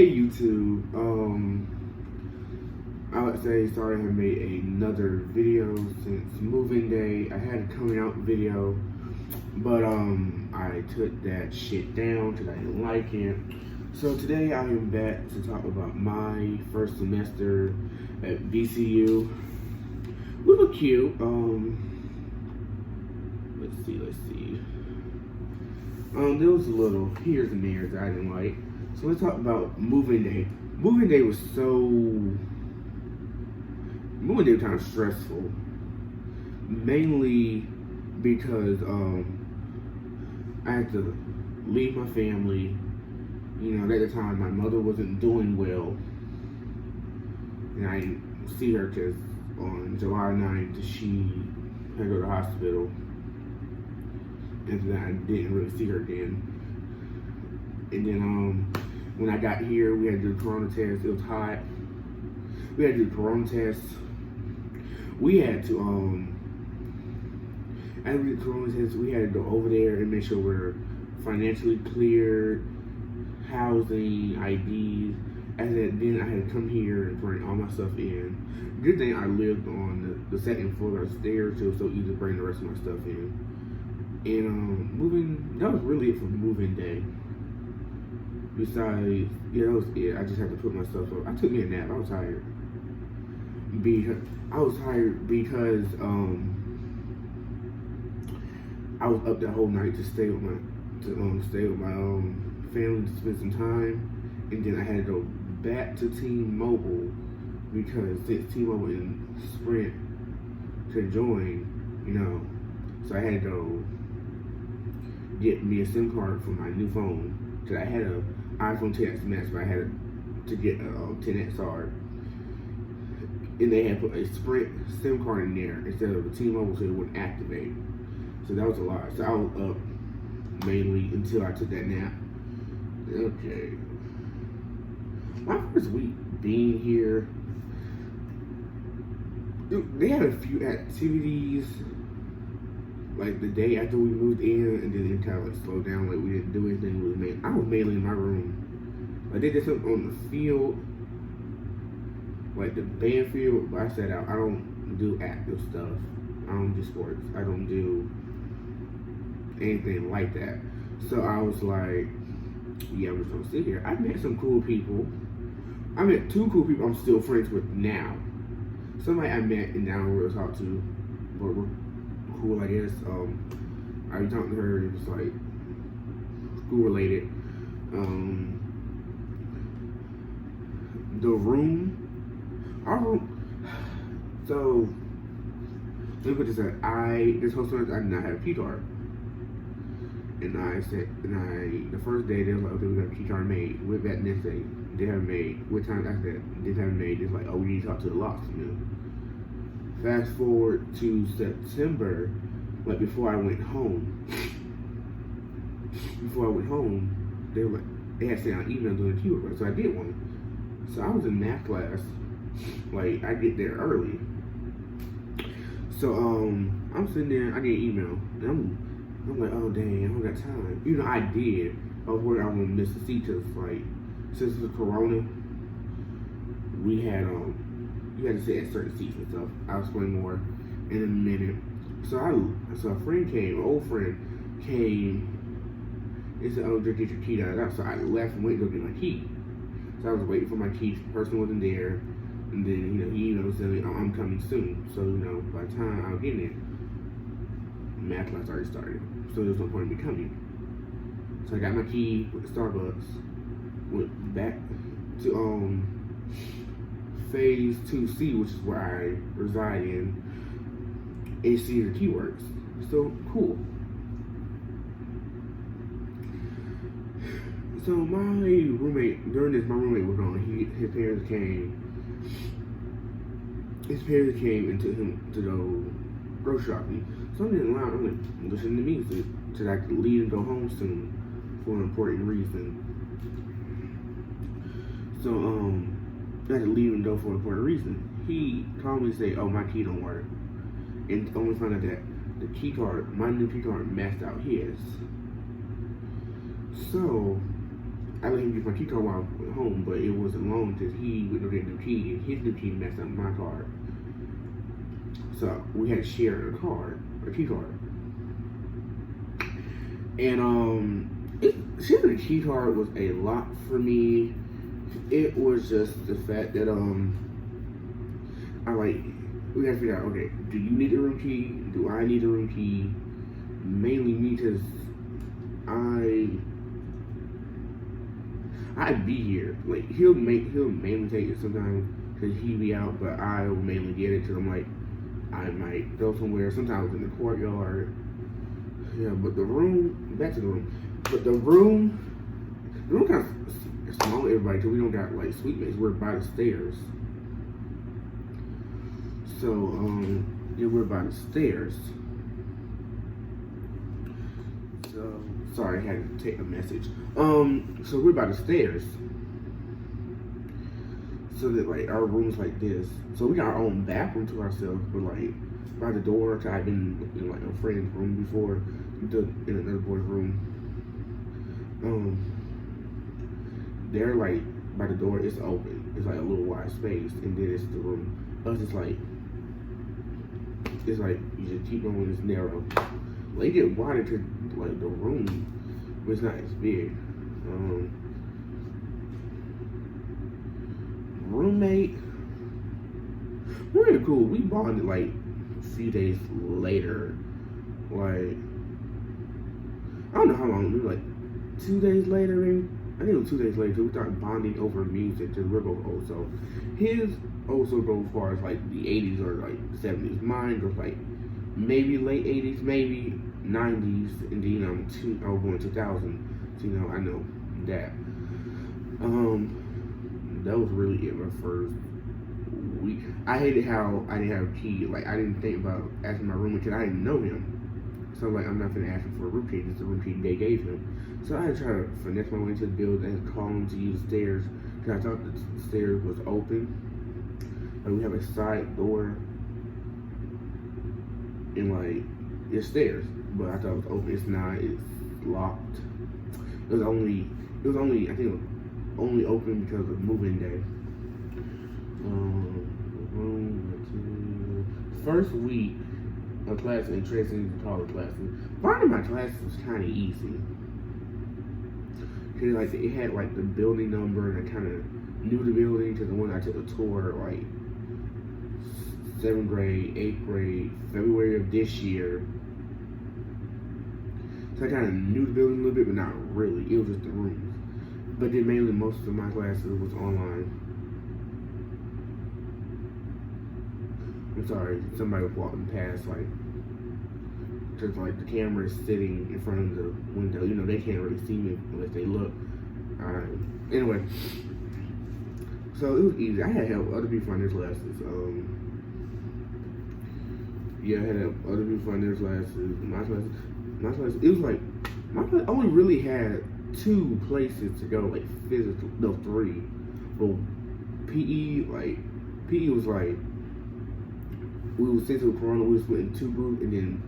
Hey YouTube, I would say sorry I have made another video since moving day. I had a coming out video, but I took that shit down because I didn't like it. So today I am back to talk about my first semester at BCU. We were cute. Let's see. There was a little here's and there's that I didn't like. So let's talk about moving day. Moving day was kind of stressful. Mainly because I had to leave my family. You know, at the time my mother wasn't doing well. And I didn't see her because on July 9th she had to go to the hospital. And then I didn't really see her again. And then when I got here, we had to do the corona test. It was hot. We had to do the corona test. We had to after we did the corona test, we had to go over there and make sure we're financially cleared, housing, IDs. And then I had to come here and bring all my stuff in. Good thing I lived on the second floor upstairs, so it was so easy to bring the rest of my stuff in. And moving, that was really it for moving day. Besides, yeah, that was it. I just had to put myself up. I took me a nap. I was tired. Because I was up that whole night to stay with my family to spend some time, and then I had to go back to T-Mobile because since T-Mobile and Sprint could join, you know, so I had to go get me a SIM card for my new phone. Cause I had an iPhone XS Max, but I had to get a XR, and they had put a Sprint SIM card in there instead of a T-Mobile, so it wouldn't activate. So that was a lot. So I was up mainly until I took that nap. Okay. My first week being here, they had a few activities. Like the day after we moved in, and then it kind of like slowed down. Like we didn't do anything. I was mainly in my room. Like they did something on the field, like the band field. But I sat out. I don't do active stuff. I don't do sports. I don't do anything like that. So I was like, yeah, I'm just gonna sit here. I met some cool people. I met two cool people I'm still friends with now. Somebody I met and now we're gonna talk to, but we're cool, I guess. I talked to her. It was like school related. Our room. So let me put this out. This whole semester I did not have a key card, and the first day they were like, okay, we got a key card made. Went back next day, they haven't made. What time I said they haven't made? It's like, oh, we need to talk to the locksmith. Fast forward to September, like before I went home, they had sent out an email doing a keyword, so I did one. So I was in math class, like I get there early. So I'm sitting there, I get an email, and I'm like, oh dang, I don't got time. You know, I did. I was worried I was gonna miss the seat because like since the corona, we had you had to sit at certain seats and stuff. I'll explain more in a minute. So a friend came, an old friend came and said, oh, just get your key out. So I left and went to go get my key. So I was waiting for my key. The person wasn't there. And then, you know, he said, oh, I'm coming soon. So, you know, by the time I was getting it, math class already started. So there was no point in me coming. So I got my key with the Starbucks, went back to Phase 2C, which is where I reside in, and see the key works. So cool. So my roommate was gone. His parents came and took him to go grocery shopping. So I'm in line. I'm like listening to music so that I could leave and go home soon for an important reason. So I had to leave and go for an important reason. He called me and said, oh, my key don't work. And only found out that the key card, my new key card matched out his. So I let him use my key card while I went home, but it wasn't long because he went to get a new key, and his new key messed up my card. So we had to share a key card. And sharing a key card was a lot for me. It was just the fact that we had to figure out, okay, do you need a room key? Do I need a room key? Mainly me, because I'd be here. Like, he'll mainly take it sometimes because he be out, but I'll mainly get it because I'm like, I might go somewhere, sometimes in the courtyard. Yeah, but back to the room. But the room kind of small, everybody, because we don't got like suite mates. We're by the stairs. So, yeah, we're by the stairs. So, sorry, I had to take a message. So we're by the stairs. So that, like, our room's like this. So we got our own bathroom to ourselves, but, like, by the door, cause I've been in, like, a friend's room before, in another boy's room. They're, like, by the door, it's open. It's, like, a little wide space, and then it's the room. Us, it's like, you just keep going, it's narrow. They get wider to, like, the room, but it's not as big. Roommate, really cool. We bonded, like, a few days later. Like, I don't know how long, maybe, like, 2 days later, maybe? I think it was 2 days later, we started bonding over music, because we're both old, so his also goes as far as, like, the 80s or, like, 70s. Mine goes, like, maybe late 80s, maybe 90s, and then, I was born 2000, so, I know that. That was really it my first week. I hated how I didn't have a key. Like, I didn't think about asking my roommate because I didn't know him. So, like, I'm not going to ask him for a room key. It's the room key they gave him. So I had to try to finesse my way into the building and call him to use the stairs because I thought the stairs was open. Like, we have a side door and, like, it's stairs. But I thought it was open. It's not. It's locked. It was only, I think it was only open because of moving day. First week of class in Tracy's taller classes. Finding my classes was kind of easy. Cause like it had like the building number, and I kind of knew the building because the one I took a tour like 7th grade, 8th grade, February of this year. So I kind of knew the building a little bit, but not really. It was just the rooms. But then mainly most of my classes was online. I'm sorry, somebody was walking past, like, just like the camera is sitting in front of the window. They can't really see me unless they look. Anyway, so it was easy. I had help other people find their classes. Yeah, I had help other people find their classes. My class, it was like, my class only really had 2 places to go, like physical, no 3. Well, PE was like, we was sent to Corona, we was split in 2 groups, and then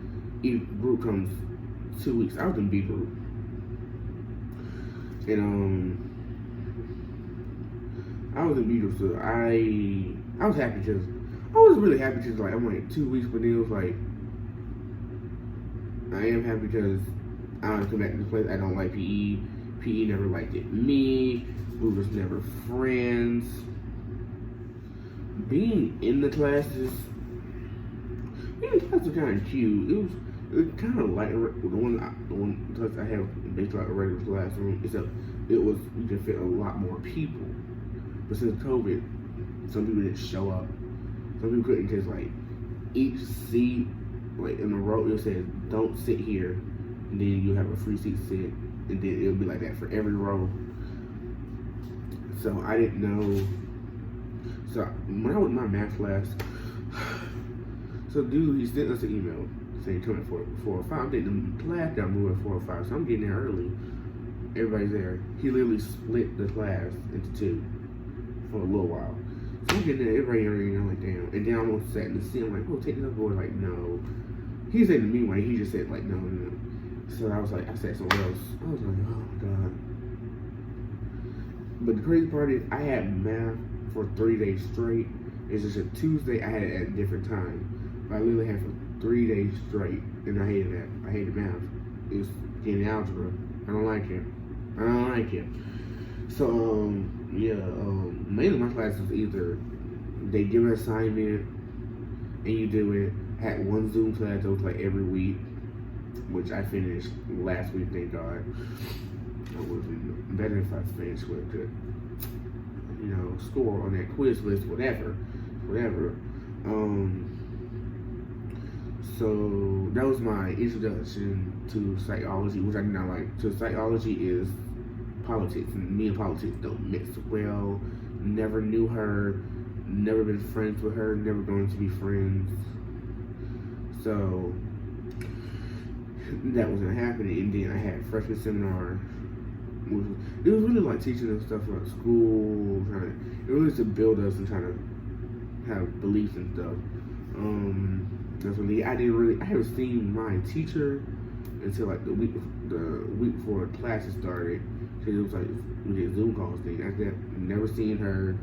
each group comes 2 weeks. I was in B group. And I was in B group, so I was happy because, I was really happy because like, I'm like 2 weeks, but then it was like, I am happy because I want to come back to this place. I don't like PE. PE never liked it. Me. We was never friends. Being in the classes were kind of cute. It was kind of like the one class I have basically like a regular classroom, except you could fit a lot more people. But since COVID, some people didn't show up. Some people couldn't, because like each seat, like in the row, it says don't sit here, and then you have a free seat to sit, and then it'll be like that for every row. So I didn't know. So when I was in my math class, so dude, he sent us an email saying come at 4 or 5. I'm thinking the class got moved at 4 or 5, so I'm getting there early. Everybody's there. He literally split the class into 2 for a little while. So I'm getting there, everybody early, and I'm like, damn. And then I almost sat in the seat. I'm like, oh, take this boy. Like, no. He said to me, like, he just said, like, no. So I was like, I said somewhere else. I was like, oh my god. But the crazy part is, I had math for 3 days straight. It's just a Tuesday I had it at a different time. But I literally had it for 3 days straight, and I hated that. I hated math. It was getting algebra. I don't like it. I don't like it. So mainly my classes either they give an assignment and you do it. Had one Zoom class that was like every week, which I finished last week, thank God. I would have been better if I finished with a good, score on that quiz list, whatever. So that was my introduction to psychology, which I did not like. So psychology is politics, and me and politics don't mix well. Never knew her, never been friends with her, never going to be friends. So that wasn't happening. And then I had freshman seminar. It was really like teaching us stuff about school, it really was to build us and trying to have beliefs and stuff. That's really, I haven't seen my teacher until like the week before classes started. Cause it was like we did Zoom calls thing. After that, never seen her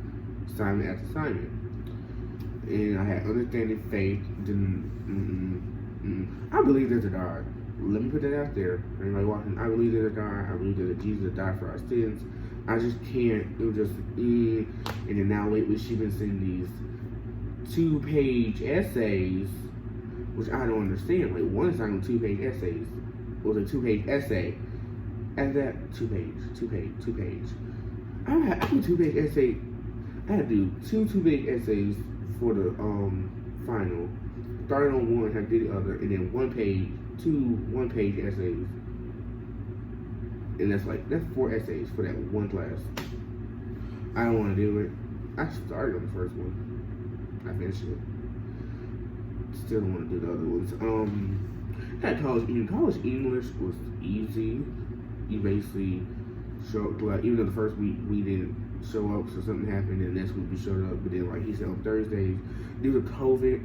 assignment after assignment. And I had understanding faith. I believe there's a God. Let me put that out there. Everybody watching, I believe there's a God. I believe that Jesus died for our sins. I just can't. It was just And then now lately she's been sending these 2-page essays, which I don't understand. Like one assignment, 2-page essays. It was a 2-page essay. And that 2-page. I had a 2-page essay. I had to do 2-page essays for the final. Started on one, had to do the other, and then 1-page essays. And that's 4 essays for that one class. I don't want to do it. I started on the first one. I finished it. Still don't want to do the other ones. At college English was easy. You basically show up, like, even though the first week we didn't show up, so something happened, and next week we showed up. But then, like he said, on Thursdays, due to COVID,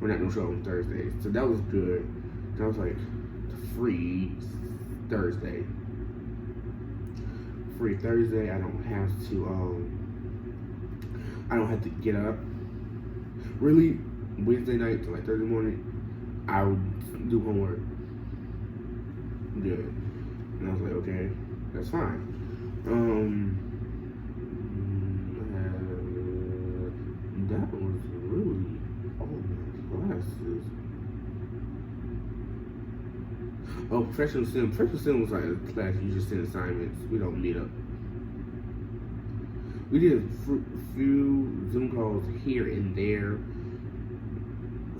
we're not gonna show up on Thursdays. So that was good. So I was like, free Thursday. I don't have to get up. Really, Wednesday night to like Thursday morning, I would do homework. Good. And I was like, okay, that's fine. That was really all my classes. Oh, professional sim. Professional sim was like a class you just send assignments. We don't meet up. We did a few Zoom calls here and there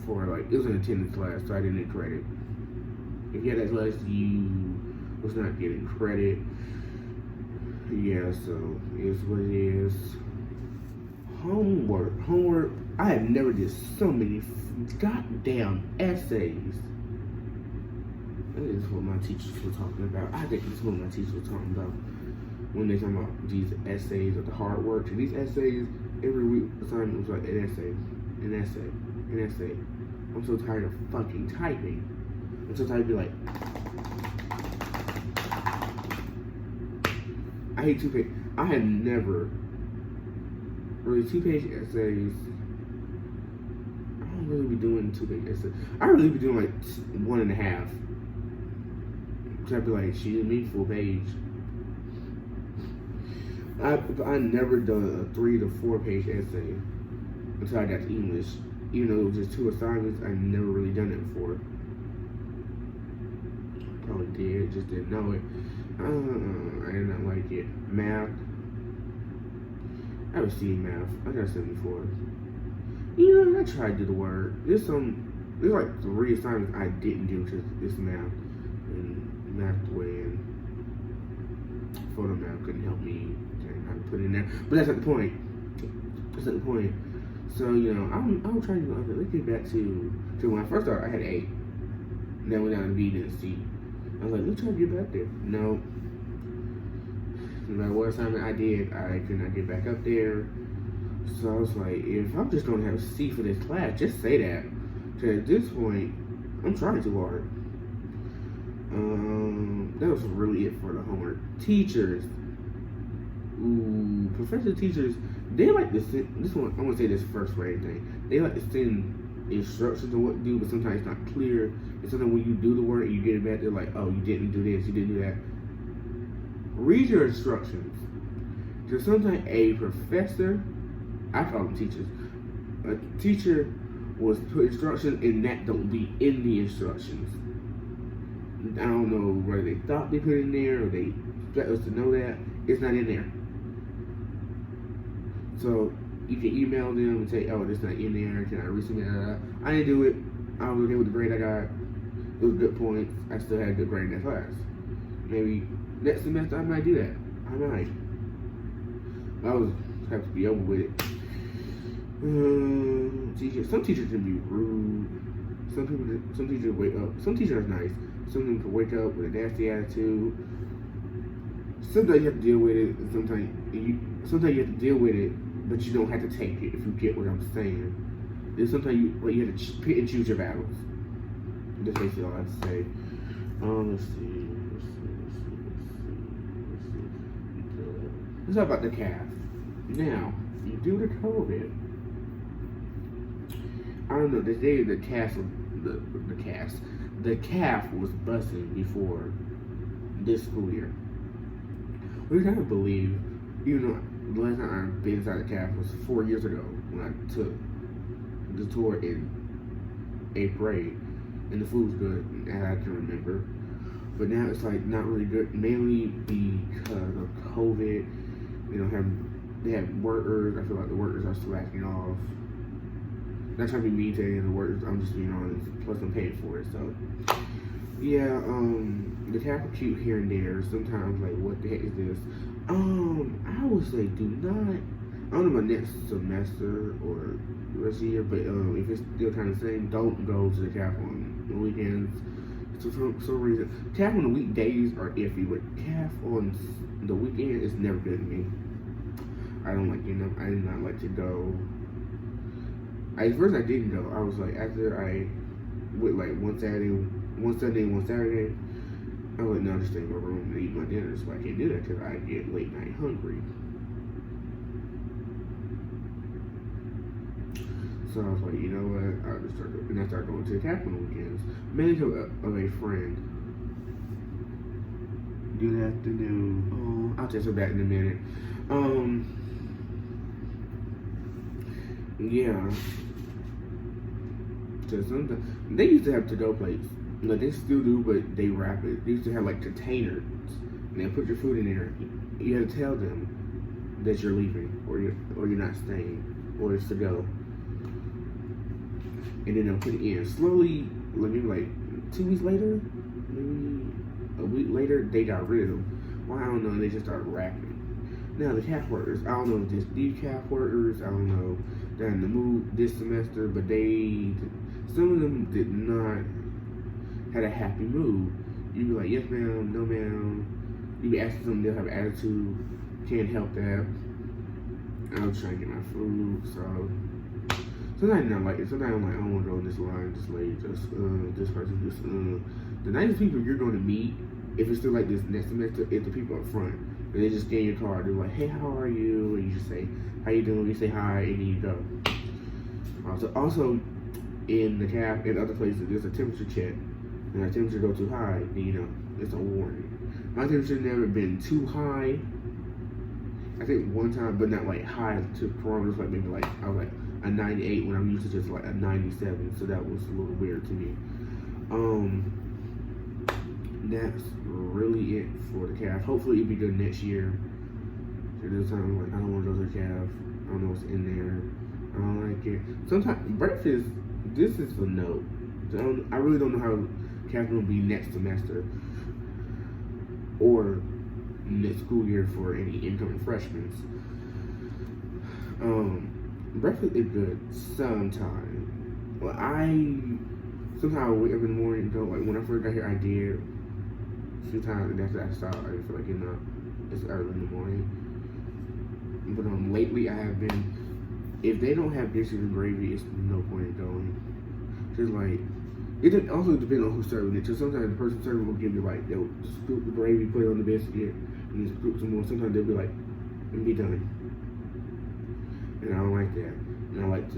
for like, it was an attendance class, so I didn't get credit. If you had that class, you was not getting credit. Yeah, so it's what it is. Homework. I have never did so many goddamn essays. That is what my teachers were talking about. I think this is what my teachers were talking about when they talking about these essays or the hard work. And these essays, every week assignment was like an essay. I'm so tired of fucking typing. I'm so tired of being like, I hate 2-page. I have never really 2-page essays. I don't really be doing 2-page essays. I really be doing like 1.5. So I'd be like, she didn't mean full page. I never done a 3 to 4-page essay until I got to English. Even though it was just 2 assignments, I never really done it before. Probably did, just didn't know it. I did not like it. Math. I was seeing math. I got 74. I tried to do the word. There's like 3 assignments I didn't do because it's math. And math the way and photo math couldn't help me. I put it in there. But that's not the point. So, I'm trying to go. Let's get back to when I first started, I had 8. Then went down to B, then C. I was like, let's try to get back there. No. No matter what assignment I did, I could not get back up there. So I was like, if I'm just going to have a C for this class, just say that. Because at this point, I'm trying too hard. That was really it for the homework. Teachers. professor teachers, they like to send, this one, I want to say this first grade thing, they like to send instructions on what to do, but sometimes it's not clear, and sometimes when you do the work and you get it back, they're like, oh, you didn't do this, you didn't do that. Read your instructions, because sometimes a professor, I call them teachers, a teacher was put instructions and that don't be in the instructions. I don't know whether they thought they put it in there or they expect us to know that it's not in there. So you can email them and say, oh, it's not in there, can I resubmit that? I didn't do it. I was okay with the grade I got. It was good points. I still had a good grade in that class. Maybe next semester I might do that. I might. I was have to be over with it. Some teachers can be rude. Some teachers wake up. Some teachers are nice. Some of them can wake up with a nasty attitude. Sometimes you have to deal with it. Sometimes you have to deal with it, but you don't have to take it. If you get what I'm saying, there's sometimes you have to pick and choose your battles. That's basically all I have to say. Let's see. Let's talk about the calf. Now, due to COVID, I don't know. This day the calf was busting before this school year. We kind of believe, even though the last time I been inside the calf was 4 years ago when I took the tour in 8th grade, and the food was good, as I can remember. But now it's like not really good, mainly because of COVID. They have workers. I feel like the workers are slacking off. Not trying to be mean to any of the workers, I'm just being honest. Plus, I'm paying for it, so yeah. The calf are cute here and there. Sometimes, like, what the heck is this? I would say do not. I don't know my next semester or the rest of the year, but if it's still kind of the same, don't go to the calf on the weekends. For some reason, calf on the weekdays are iffy, but calf on the weekend is never good to me. I don't like, I did not like to go. At first I didn't go. I was like, after I went like one Sunday, one Saturday, I was like, no, I'll just stay in my room and eat my dinner. So I can't do that because I get late night hungry. So I was like, you know what? I'll just start going. And I started going to the calf on the weekends. Mainly because of a friend. Good afternoon. Oh, I'll tell you that in a minute. Yeah. So sometimes they used to have to-go plates. Like they still do, but they wrap it. They used to have like containers, and they put your food in there. You had to tell them that you're leaving, or you're not staying, or it's to go. And then they'll put it in slowly. Maybe like 2 weeks later, maybe a week later, they got rid of them. Well, I don't know. They just started wrapping. Now the calf workers, I don't know if just these calf workers, I don't know, they're in the mood this semester, but some of them did not had a happy mood. You'd be like, yes ma'am, no ma'am. You be asking them, they'll have attitude, can't help that. I was trying to get my food, so sometimes I like it. Sometimes I'm like, I don't want to go in this line, this lady, this person, the nicest people you're going to meet, if it's still like this next semester, it's the people up front. And they just get in your car. They're like, hey, how are you? And you just say, how you doing? You say hi, and then you go. Also in the calf and other places, there's a temperature check. And if temperature go too high, then it's a warning. My temperature never been too high. I think one time, but not like high to coronavirus, like maybe like I was like a 98 when I'm used to just like a 97. So that was a little weird to me. That's really it for the calf. Hopefully it'll be good next year. So there's time like I don't want to go to the calf. I don't know what's in there. I don't like it. Sometimes breakfast. This is a note. I really don't know how calf will be next semester or next school year for any incoming freshmen. Breakfast is good sometimes. Well, sometimes I wake up in the morning and go, like when I first got here I did a few times, and after I stopped, I feel like it's early in the morning. But lately I have been, if they don't have dishes and gravy, it's no point in going. Cause like it also depends on who's serving it. Cause sometimes the person serving will give you like they'll scoop the gravy, put it on the biscuit, and then scoop some more. Sometimes they'll be like and be done. And I don't like that. And I like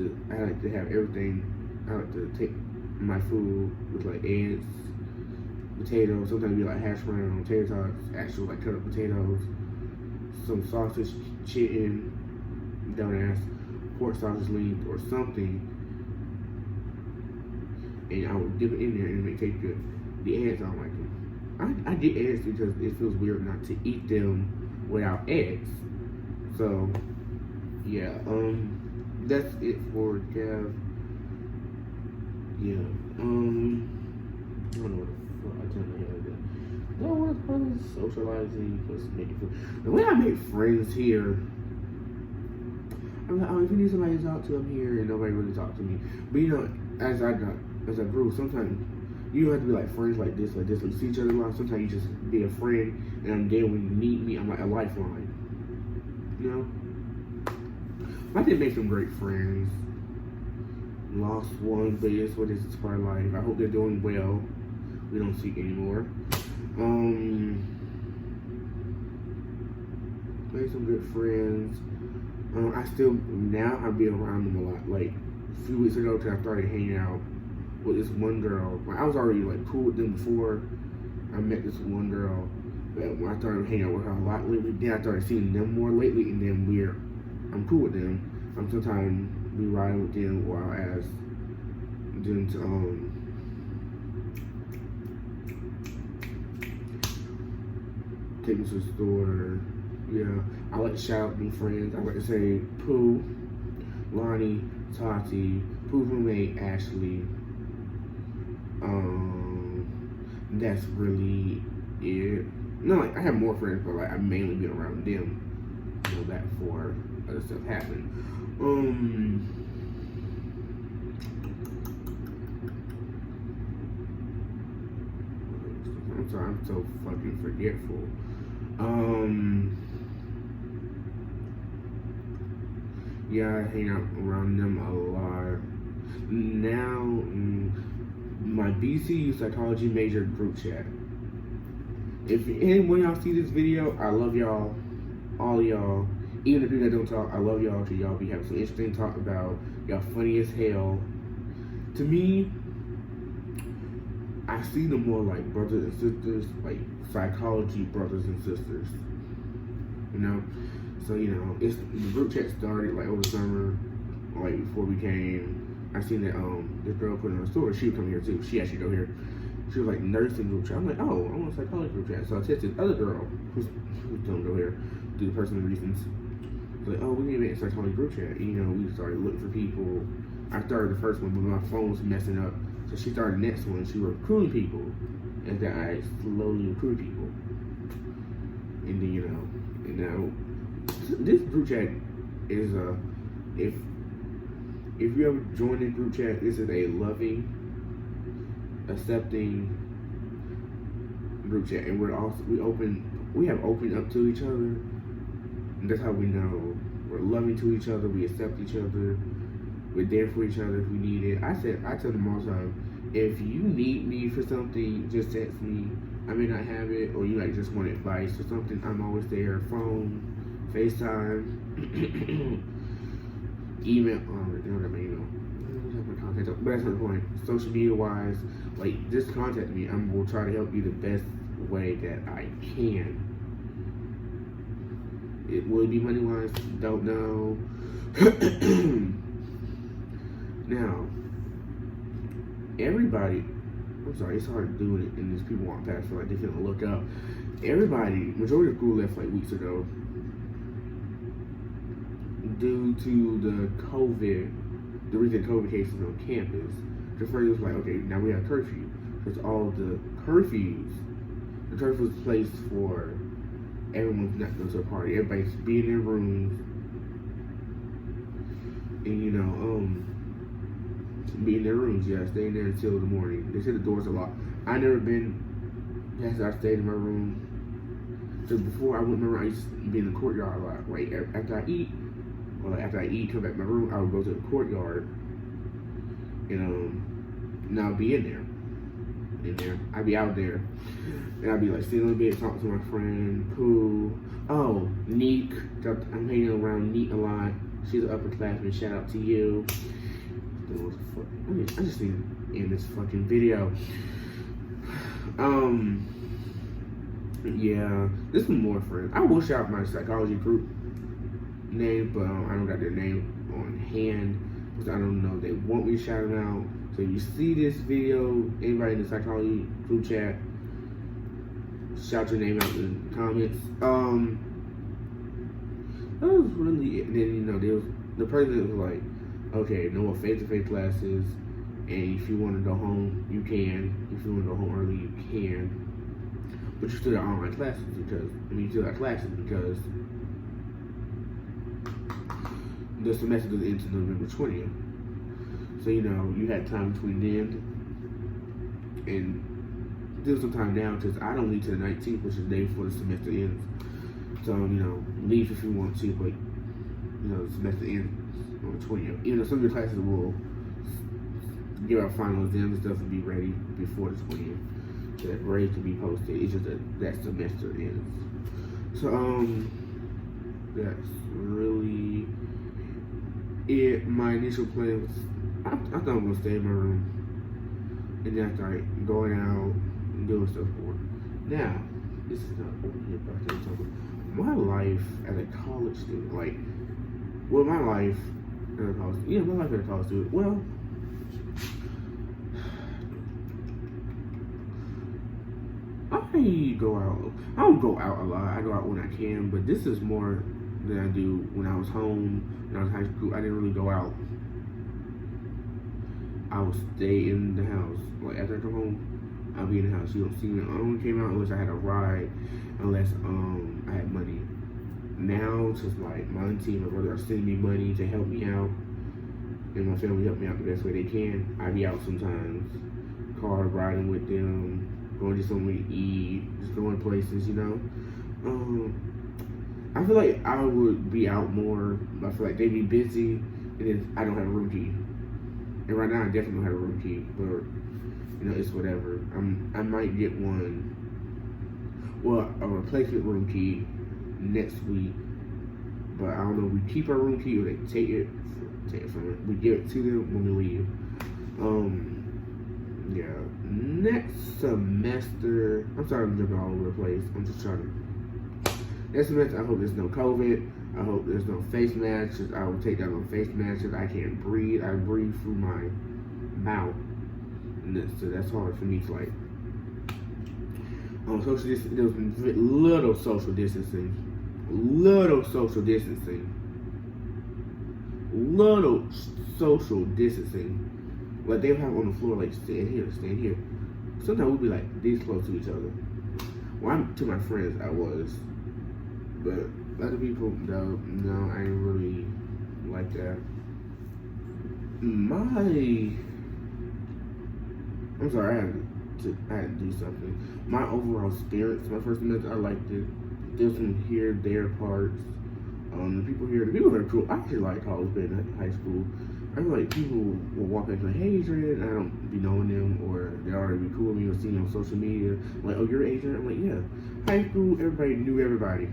to have everything. I like to take my food with like eggs, potatoes, sometimes be like hash brown, tater tots, actual like cut up potatoes, some sausage, chicken, dumbass, pork sausage links or something, and I would dip it in there and make it taste good. The eggs, I don't like them. I get eggs because it feels weird not to eat them without eggs. So yeah, that's it for Kev. Yeah, I don't know what the fuck I tell my head like that. No, what fun socializing plus making food. The way I make friends here, I'm like, oh, if you need somebody to talk to, I'm here, and nobody really talks to me. But you know, as I grew, sometimes you don't have to be like friends like this, like see each other a lot. Sometimes you just be a friend, and I'm there when you need me. I'm like a lifeline, you know. I did make some great friends. Lost one, but it's what is part of life. I hope they're doing well. We don't speak anymore. Made some good friends. I still now I be around them a lot. Like a few weeks ago, I started hanging out with this one girl. I was already like cool with them before I met this one girl. But when I started hanging out with her a lot lately, then I started seeing them more lately, and then I'm cool with them. Sometimes we ride with them, or I'll ask them to take me to the store. Yeah, I like to shout out my friends. I like to say Pooh, Lonnie, Tati, Pooh's roommate Ashley. That's really it. No, like I have more friends, but like I mainly been around them. You know that before other stuff happened. I'm sorry, I'm so fucking forgetful. Yeah, I hang out around them a lot. Now, my BCU psychology major group chat. If anyone y'all see this video, I love y'all, all y'all. Even the people that don't talk, I love y'all. Y'all be having some interesting talk about. Y'all funny as hell. To me, I see them more like brothers and sisters, like psychology brothers and sisters. You know? So, you know, the group chat started like over the summer, like before we came. I seen that this girl put in her story, she would come here too. She actually go here. She was like nursing group chat. I'm like, oh, I want a psychology group chat. So I texted this other girl who's don't go here, do the personal reasons. Like, oh, we need to make a psychology group chat. You know, we started looking for people. I started the first one, but my phone was messing up. So she started the next one. She was recruiting people. And then I slowly recruit people. And then, you know, and now this group chat is if you ever join this group chat, this is a loving, accepting group chat, and we have opened up to each other. And that's how we know we're loving to each other. We accept each other. We're there for each other if we need it. I tell them all the time, if you need me for something, just text me. I may not have it, or you like just want advice or something. I'm always there. Phone, FaceTime, email. Oh, they don't have my email. But that's not the point. Social media wise, like just contact me. I will try to help you the best way that I can. It will be money wise, don't know. Now, everybody, I'm sorry, it's hard doing it, and these people walk past, so like they can't look up. Everybody, majority of school left like weeks ago due to the recent COVID cases on campus. The first was like, okay, now we have curfew. Because all the curfew was placed for everyone's not going to a party. Everybody's being in their rooms. And, you know, be in their rooms, yeah, staying there until the morning. They said the doors are locked. I never been, yes, I stayed in my room. So before I went in my room, I used to be in the courtyard a lot. Like, after I eat, come back to my room, I would go to the courtyard and I'll be in there. in there. I'd be out there, and I'd be like sitting on the bed talking to my friend who, Neek. I'm hanging around Neek a lot. She's an upperclassman. Shout out to you. I just need to end this fucking video. Yeah, this is more friends. I will shout out my psychology group name, but I don't got their name on hand because I don't know if they want me to shout them out. So if you see this video, anybody in the psychology group chat, shout your name out in the comments. That was really it. And then there was the president was like, okay, no more face-to-face classes, and if you want to go home, you can. If you want to go home early, you can. But you still got online classes you still got classes because the semester goes into November 20th. So, you had time between then and still some time now because I don't leave till the 19th, which is the day before the semester ends. So, leave if you want to, but, the semester ends on the 20th. Even though some of your classes will give out final exams and stuff and be ready before the 20th. So that grade can be posted. It's just that semester ends. So, that's really it. My initial plan was, I thought I was going to stay in my room. And then I started going out and doing stuff more. Now, this is not over here, but I can't talk about my life as a college student. My life as a college student. Well, I don't go out a lot. I go out when I can, but this is more than I do when I was home, when I was in high school. I didn't really go out. I would stay in the house. After I come home, I'll be in the house. You don't see me. I only came out unless I had a ride, unless I had money. Now, since my auntie and my brother are sending me money to help me out, and my family help me out the best way they can, I be out sometimes, car riding with them, going to somewhere to eat, just going places, I feel like I would be out more. I feel like they'd be busy, and then I don't have a room key. And right now, I definitely don't have a room key, but it's whatever. I might get one. Well, a replacement room key next week, but I don't know. We keep our room key, or they take it from it. We give it to them when we leave. Yeah. Next semester, I'm sorry I'm jumping all over the place. I'm just trying to. Next semester, I hope there's no COVID. I hope there's no face masks. I will take down no face masks. I can't breathe. I breathe through my mouth. So that's hard for me to social distancing. There was little social distancing. Little social distancing. Like they'll have on the floor, stand here. Sometimes we'd be this close to each other. Well, to my friends, I was. But other people, no, I ain't really like that. I'm sorry, I had to do something. My overall spirits, my first semester, I liked it. There's some here, there parts. The people here are cool. I actually like college better than high school. I feel like people will walk up and say, hey, Adrian, I don't be knowing them, or they already be cool with me or see me on social media. Oh, you're Adrian? I'm like, yeah. High school, everybody knew everybody.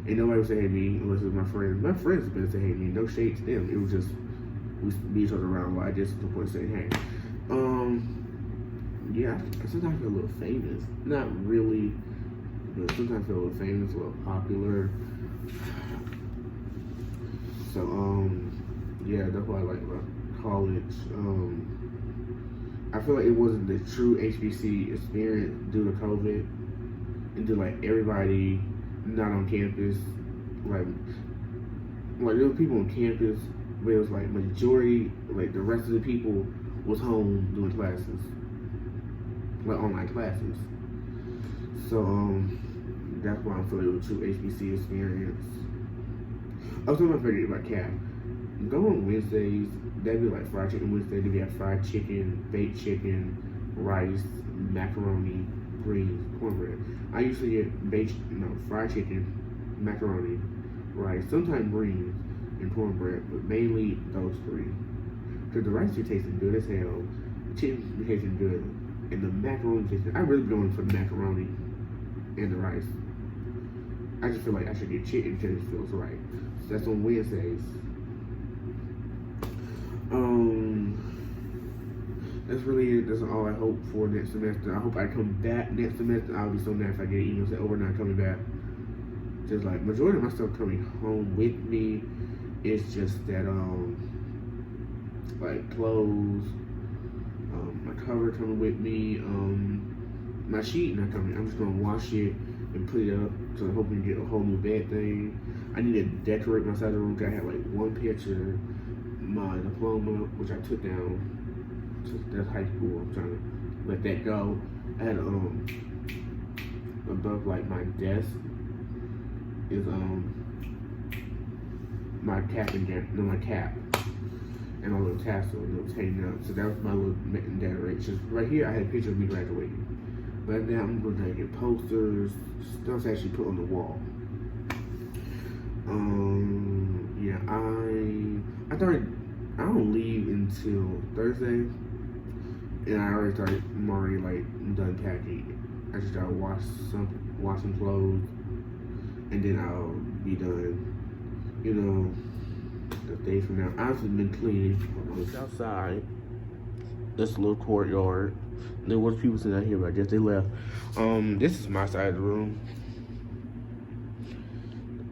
And nobody would say, hey, me, unless it was my friends. My friends would better say, hey, me. No shade to them. It was just, we beat each other around a lot, just to the point of saying, hey. Yeah, sometimes I feel a little famous. Not really, but sometimes I feel a little famous, a little popular. So, yeah, that's what I like about college. I feel like it wasn't the true HBC experience due to COVID and due everybody not on campus. Like there were people on campus, but it was majority, the rest of the people was home doing classes, online classes. So, that's why I feel like it was a true HBC experience. I was talking about favorite about Cap. Go on Wednesdays, that'd be fried chicken Wednesday. They'd have fried chicken, baked chicken, rice, macaroni, greens, cornbread. I usually get fried chicken, macaroni, rice, sometimes greens, and cornbread, but mainly those three. Because the rice be tasting good as hell, chicken be tasting good, And the macaroni, I really be going for the macaroni and the rice. I just feel like I should get chicken because it feels right. So that's on Wednesdays. That's really it. That's all I hope for next semester. I hope I come back next semester. I'll be so mad if I get an email saying, "Oh, we're not coming back." Just like majority of my stuff coming home with me. It's just that like clothes, my cover coming with me, my sheet not coming. I'm just gonna wash it and put it up. So I'm hoping to get a whole new bed thing. I need to decorate my side of the room. I had like one picture, my diploma, which I took down. That's high school. I'm trying to let that go. I had above like my desk is my cap my cap and a little tassel and it was hanging out. So that was my little decoration. Right here I had a picture of me graduating. But now I'm gonna get posters, stuff to actually put on the wall. Yeah, I don't leave until Thursday. And I'm already like done packing. I just gotta wash some clothes, and then I'll be done. You know, the day from now. I've been cleaning. It's outside. This little courtyard. There was people sitting out here, but I guess they left. This is my side of the room.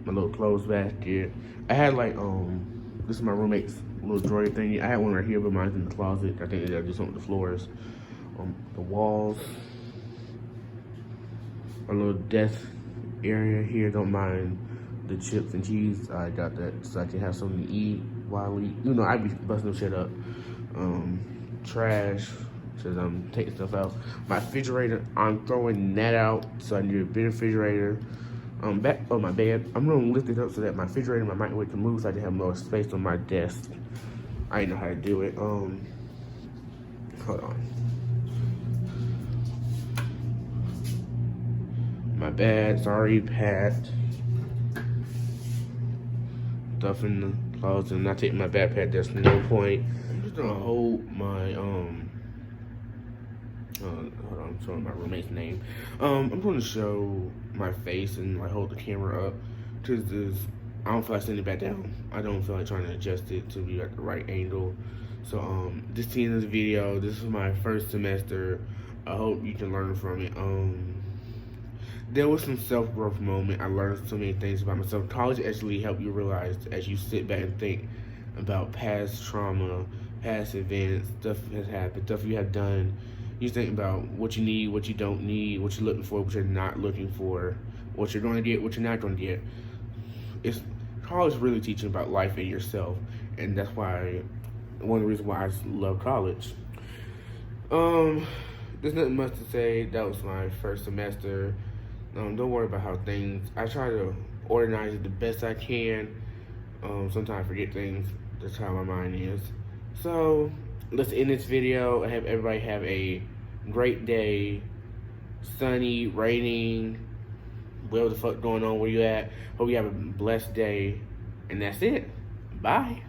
My little clothes basket. I had like this is my roommate's little drawer thingy. I had one right here, but mine's in the closet. I think they gotta do something with the floors. The walls. A little desk area here. Don't mind the chips and cheese. I got that so I can have something to eat while I be busting shit up. Trash. Says I'm taking stuff out. My refrigerator, I'm throwing that out. So I need a bigger refrigerator. Back on my bed, I'm gonna lift it up so that my refrigerator and my microwave can move so I can have more space on my desk. I didn't know how to do it. Hold on. My bag's already packed. Stuff in the closet. I'm not taking my backpack. There's no point. I'm just gonna hold my hold on, I'm showing my roommate's name. I'm going to show my face and like hold the camera up because I don't feel like sending it back down. I don't feel like trying to adjust it to be at the right angle. So this is the end of the video. This is my first semester. I hope you can learn from it. There was some self-growth moment. I learned so many things about myself. College actually helped you realize as you sit back and think about past trauma, past events, stuff has happened, stuff you have done. You think about what you need, what you don't need, what you're looking for, what you're not looking for, what you're going to get, what you're not going to get. College really teaching about life and yourself, and that's why one of the reasons why I love college. There's nothing much to say. That was my first semester. Don't worry about how I try to organize it the best I can. Sometimes I forget things. That's how my mind is. So let's end this video. I hope everybody have a great day. Sunny, raining, whatever the fuck going on where you at. Hope you have a blessed day. And that's it. Bye.